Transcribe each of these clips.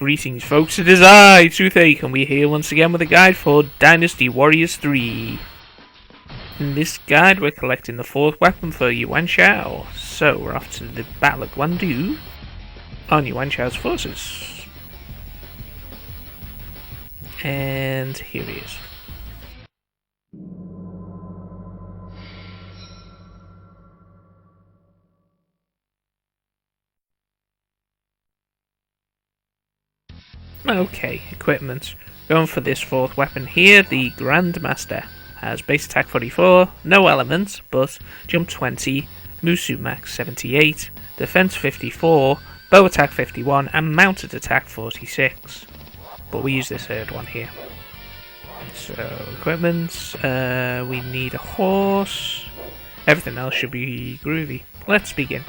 Greetings folks, it is I, Toothache, and we're here once again with a guide for Dynasty Warriors 3. In this guide we're collecting the 4th weapon for Yuan Shao, so we're off to the Battle of Guan Yu on Yuan Shao's forces. And here he is. Okay, equipment. Going for this 4th weapon here, the Grandmaster. Has base attack 44, no elements, but jump 20, Musou Max 78, defense 54, bow attack 51, and mounted attack 46. But we use this 3rd one here. So, equipment, we need a horse. Everything else should be groovy. Let's begin.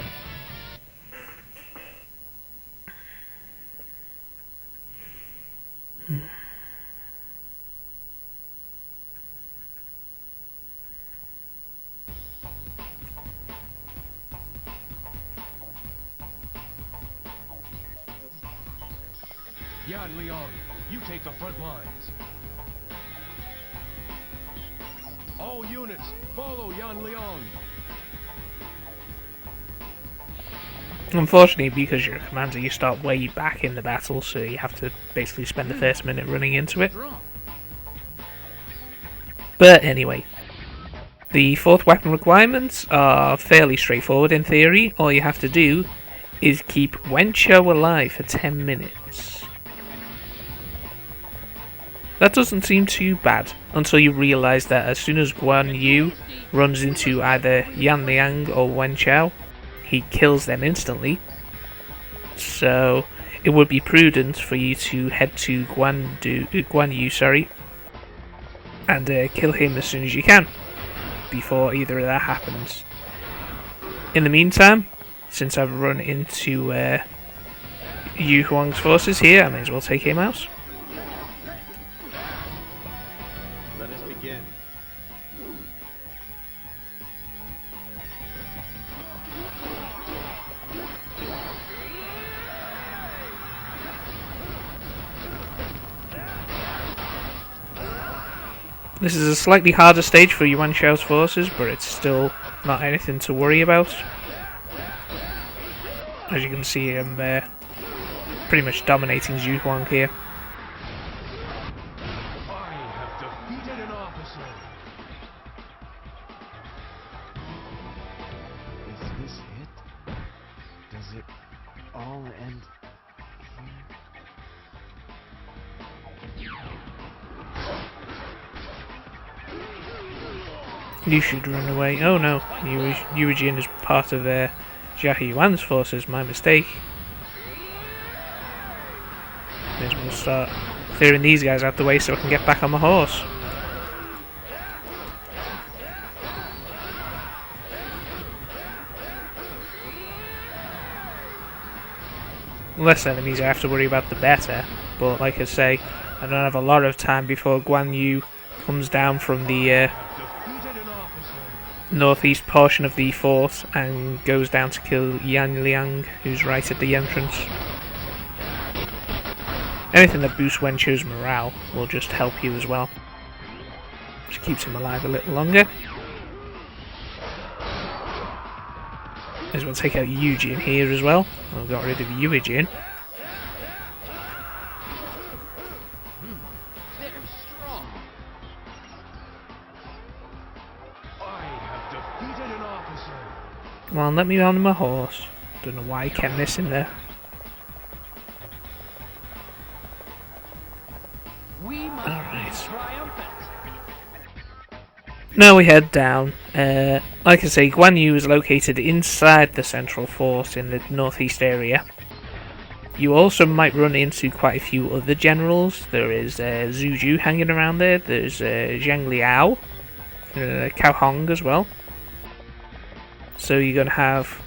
Yan Liang, you take the front lines. All units, follow Yan Liang. Unfortunately, because you're a commander, you start way back in the battle, so you have to basically spend the first minute running into it. But anyway, the 4th weapon requirements are fairly straightforward in theory. All you have to do is keep Wen Chou alive for 10 minutes. That doesn't seem too bad until you realise that as soon as Guan Yu runs into either Yan Liang or Wen Chou, he kills them instantly. So it would be prudent for you to head to Guan Yu, and kill him as soon as you can before either of that happens. In the meantime, since I've run into Yu Huang's forces here, I may as well take him out. Let us begin. This is a slightly harder stage for Yuan Shao's forces, but it's still not anything to worry about. As you can see, I'm pretty much dominating Zhu Huang here. I have defeated an officer. Is this it? Does it all end here? You should run away. Oh no, Yu Jin is part of Jia Yuan's forces, my mistake. May as well start clearing these guys out the way so I can get back on my horse. Less enemies I have to worry about, the better. But like I say, I don't have a lot of time before Guan Yu comes down from the northeast portion of the fort and goes down to kill Yan Liang, who's right at the entrance. Anything that boosts Wen Chou's morale will just help you as well. Just keeps him alive a little longer. May as well take out Yu Jin here as well. I've got rid of Yu Jin. Come on, let me on my horse. Don't know why I kept missing there. Alright. Now we head down. Like I say, Guan Yu is located inside the central fort in the northeast area. You also might run into quite a few other generals. There is Zhu Ju hanging around there. There's Zhang Liao, Cao Hong as well. So you're going to have...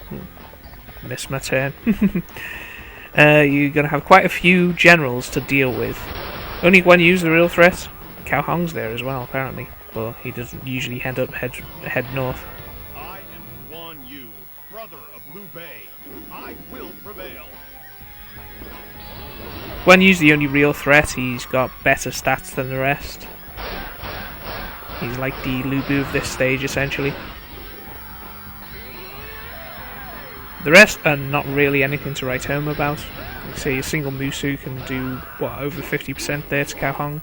missed my turn. You're going to have quite a few generals to deal with. Only Guan Yu's the real threat. Cao Hong's there as well, apparently. But he doesn't usually head north. I am Guan Yu, brother of Liu Bei. I will prevail. Guan Yu's the only real threat. He's got better stats than the rest. He's like the Lu Bu of this stage, essentially. The rest are not really anything to write home about. Like say a single Musou can do, what, over 50% there to Cao Hong.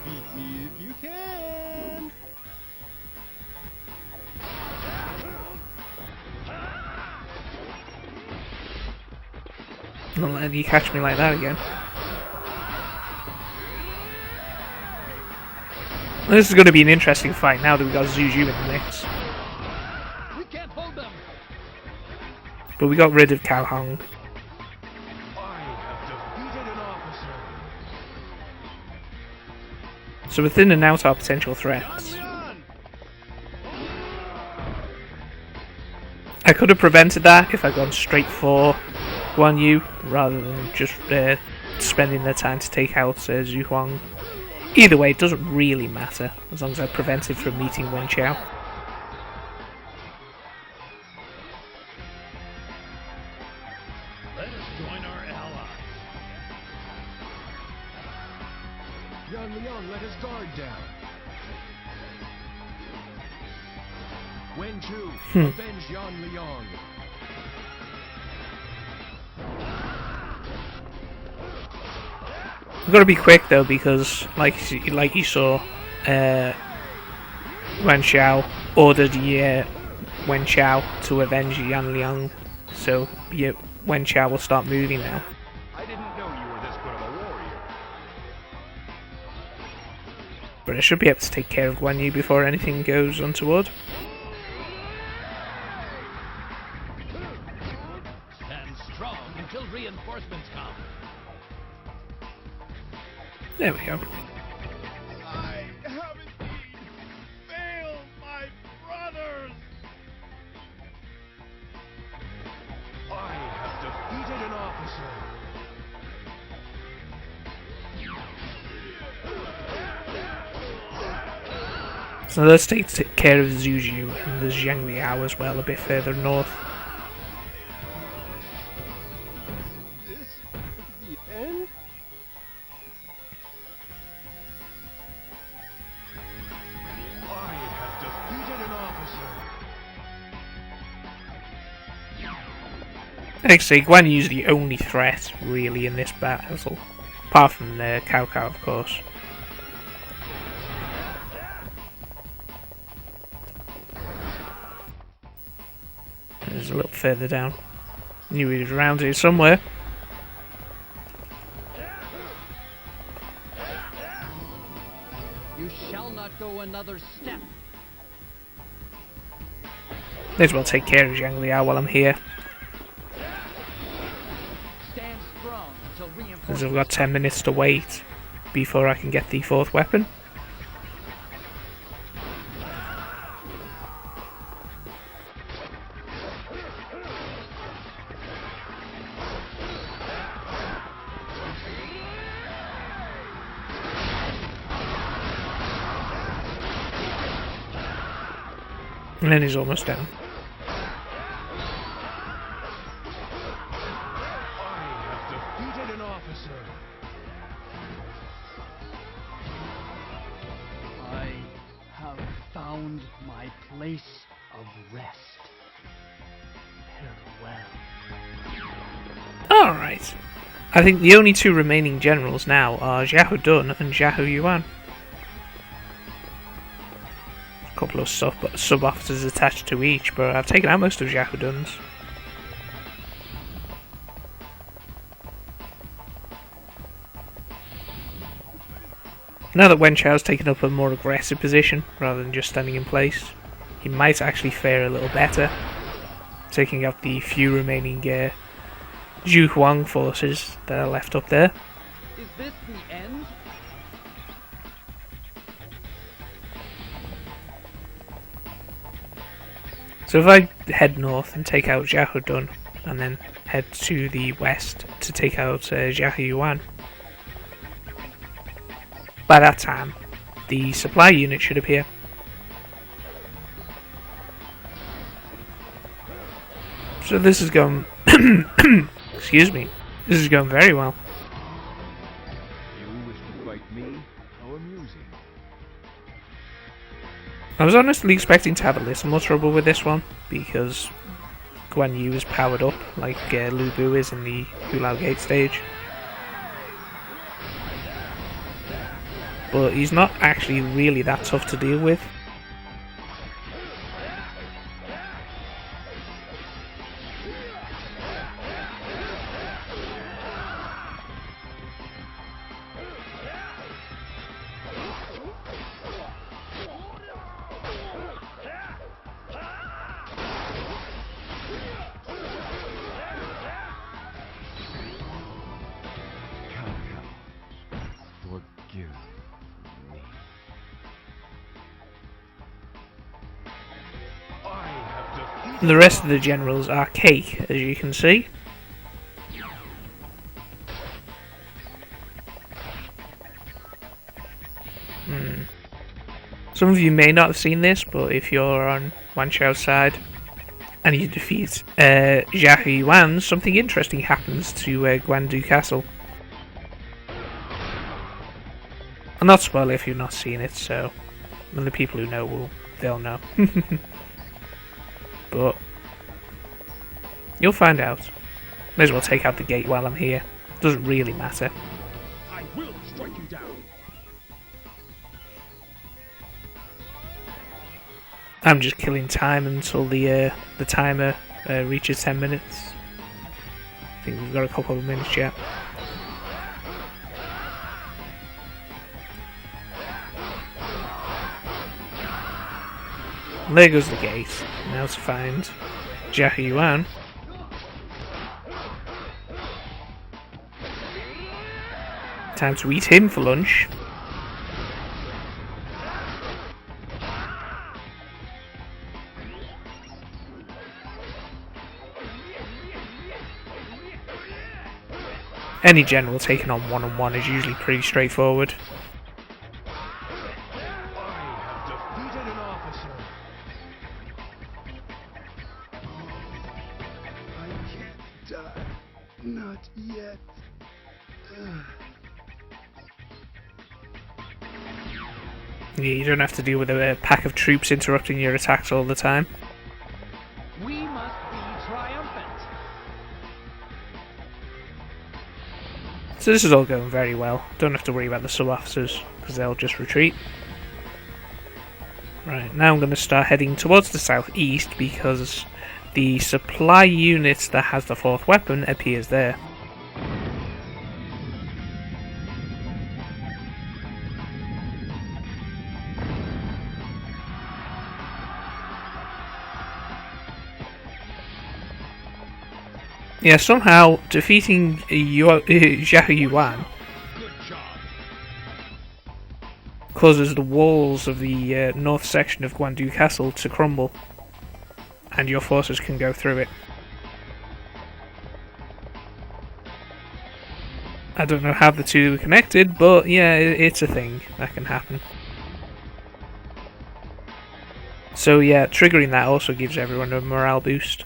Beat me if you can. Not letting you catch me like that again. This is going to be an interesting fight now that we've got Zhu Zhu in the mix. We can't hold them. But we got rid of Cao Hong. I have defeated an officer. So within and out are potential threats. Yan Liang! I could have prevented that if I'd gone straight for Guan Yu rather than just spending their time to take out Zhu Huang. Either way, it doesn't really matter as long as I prevented from meeting Wen Chou. Let us join our allies. Yan Liang let his guard down. Wen Chou, avenge Yan Liang. I've got to be quick though because, like you saw, Yuan Shao ordered Wen Chou to avenge Yan Liang, so Wen Chou will start moving now. I didn't know you were this good of a warrior. But I should be able to take care of Guan Yu before anything goes untoward. Stand strong until reinforcements come. There we go. I have indeed failed my brothers. I have defeated an officer. So let's take care of Zhu Zhu and there's Yan Liang as well, a bit further north. This is the end? I have defeated an officer. Like I say, Guan Yu's the only threat really in this battle, apart from Cao Cao, of course. There's a little further down. Knew he was around here somewhere. You shall not go another step. May as well take care of Yan Liang while I'm here, Stand strong until as reinforcements. I've got 10 minutes to wait before I can get the fourth weapon. And then he's almost down. I have defeated an officer. I have found my place of rest. Farewell. Alright. I think the only two remaining generals now are Xiahou Dun and Xiahou Yuan. A couple of sub-officers attached to each, but I've taken out most of Xiahou Dun's. Now that Wen Chou's taken up a more aggressive position, rather than just standing in place, he might actually fare a little better, taking out the few remaining Zhu Huang forces that are left up there. Is this the end? So if I head north and take out Xiahou Dun, and then head to the west to take out Xiahou Yuan, by that time the supply unit should appear. So this is going... excuse me. This is going very well. You wish to fight me? How amusing. I was honestly expecting to have a little more trouble with this one, because Guan Yu is powered up like Lu Bu is in the Hulao Gate stage. But he's not actually really that tough to deal with. Forgive me. I have defeated The rest of the generals are cake, as you can see. Some of you may not have seen this, but if you're on Yuan Shao's side and you defeat Zhao Yuan, something interesting happens to Guan Yu Castle. I'll not spoil it if you've not seen it, so the people who know they'll know. But you'll find out. May as well take out the gate while I'm here. Doesn't really matter. I will strike you down. I'm just killing time until the timer reaches 10 minutes. I think we've got a couple of minutes yet. And there goes the gate. Now to find Zhao Yuan. Time to eat him for lunch. Any general taking on one-on-one is usually pretty straightforward. I have defeated an officer. I can't die. Not yet. Yeah, you don't have to deal with a pack of troops interrupting your attacks all the time. We must be triumphant. So this is all going very well. Don't have to worry about the sub-officers, because they'll just retreat. Right, now I'm going to start heading towards the southeast, because the supply unit that has the fourth weapon appears there. Yeah, somehow defeating Zhao Yuan Good job. causes the walls of the north section of Guan Yu Castle to crumble, and your forces can go through it. I don't know how the two are connected, but yeah, it's a thing that can happen. So yeah, triggering that also gives everyone a morale boost.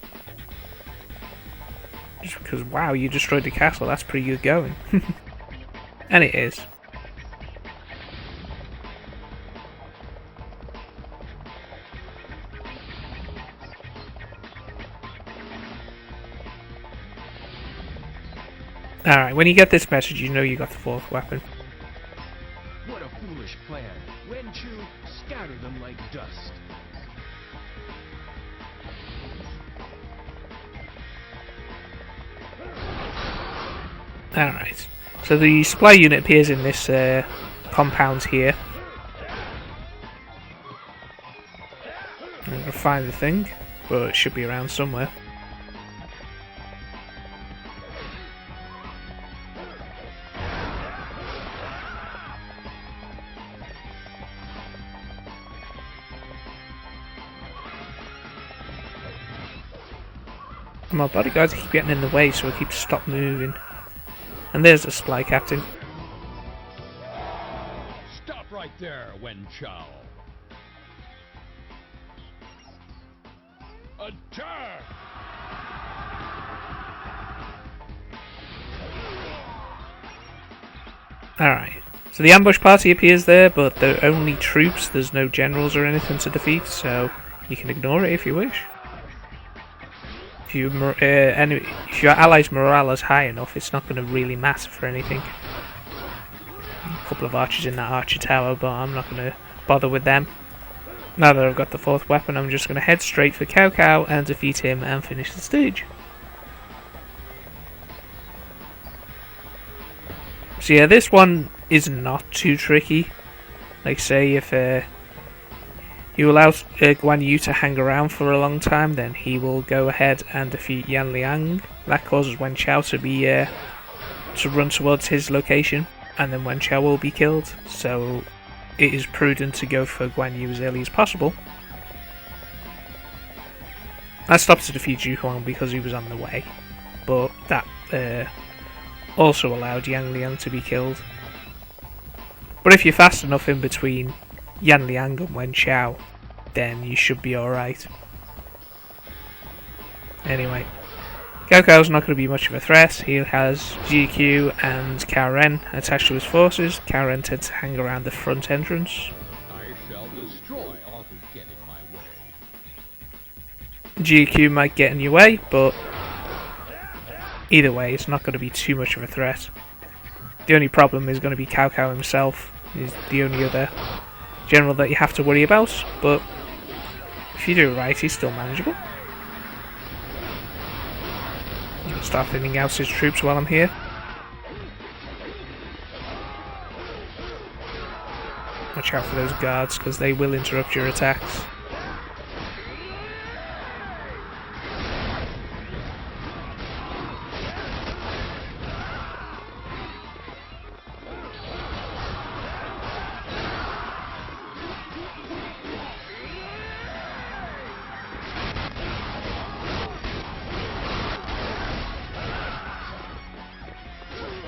Just because, wow, you destroyed the castle, that's pretty good going. And it is. Alright, when you get this message, you know you got the fourth weapon. What a foolish plan. Wen Chou, scatter them like dust. Alright, so the supply unit appears in this compound here. I'm going to find the thing, but it should be around somewhere. My bodyguards keep getting in the way, so I keep stop moving. And there's the supply captain. Stop right there, Wen Chou. Attack! Alright, so the ambush party appears there, but they're only troops, there's no generals or anything to defeat, so you can ignore it if you wish. If your allies' morale is high enough, it's not going to really matter for anything. A couple of archers in that archer tower, but I'm not going to bother with them. Now that I've got the 4th weapon, I'm just going to head straight for Cao Cao and defeat him and finish the stage. So yeah, this one is not too tricky. Like say, if you allow Guan Yu to hang around for a long time, then he will go ahead and defeat Yan Liang. That causes Wen Chou to run towards his location, and then Wen Chou will be killed. So it is prudent to go for Guan Yu as early as possible. I stopped to defeat Zhu Huang because he was on the way, but that also allowed Yan Liang to be killed. But if you're fast enough in between Yan Liang and Wen Chou, then you should be alright. Anyway, Cao Cao's not going to be much of a threat. He has GQ and Cao Ren attached to his forces. Cao Ren tends to hang around the front entrance. I shall destroy all who get in my way. GQ might get in your way, but either way, it's not going to be too much of a threat. The only problem is going to be Cao Cao himself. He's the only other general that you have to worry about, but if you do it right, he's still manageable. I'll start thinning out his troops while I'm here. Watch out for those guards, because they will interrupt your attacks.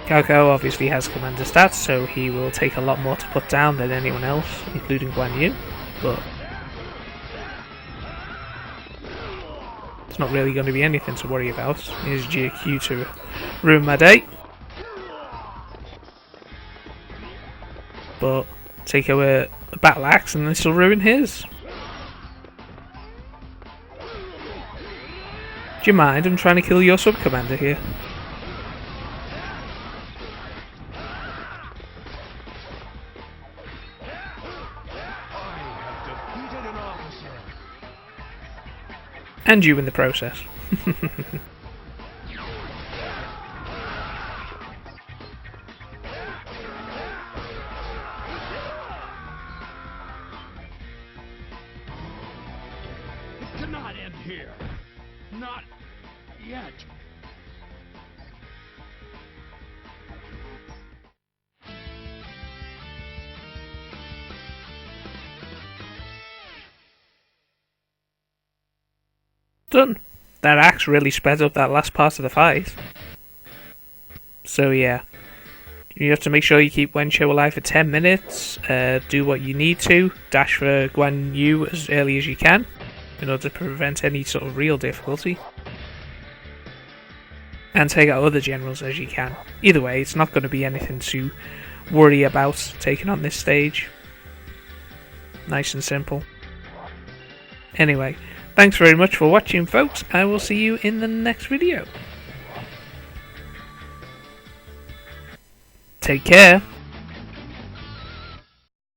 Cao Cao obviously has commander stats, so he will take a lot more to put down than anyone else, including Guan Yu, but it's not really going to be anything to worry about. Here's GQ to ruin my day. But take a battle axe and this will ruin his. Do you mind? I'm trying to kill your sub-commander here. And you in the process. It cannot end here. Not yet. Done. That axe really sped up that last part of the fight. So yeah, you have to make sure you keep Wen Chou alive for 10 minutes, do what you need to, dash for Guan Yu as early as you can, in order to prevent any sort of real difficulty, and take out other generals as you can. Either way, it's not going to be anything to worry about taking on this stage. Nice and simple. Anyway, thanks very much for watching, folks. I will see you in the next video. Take care.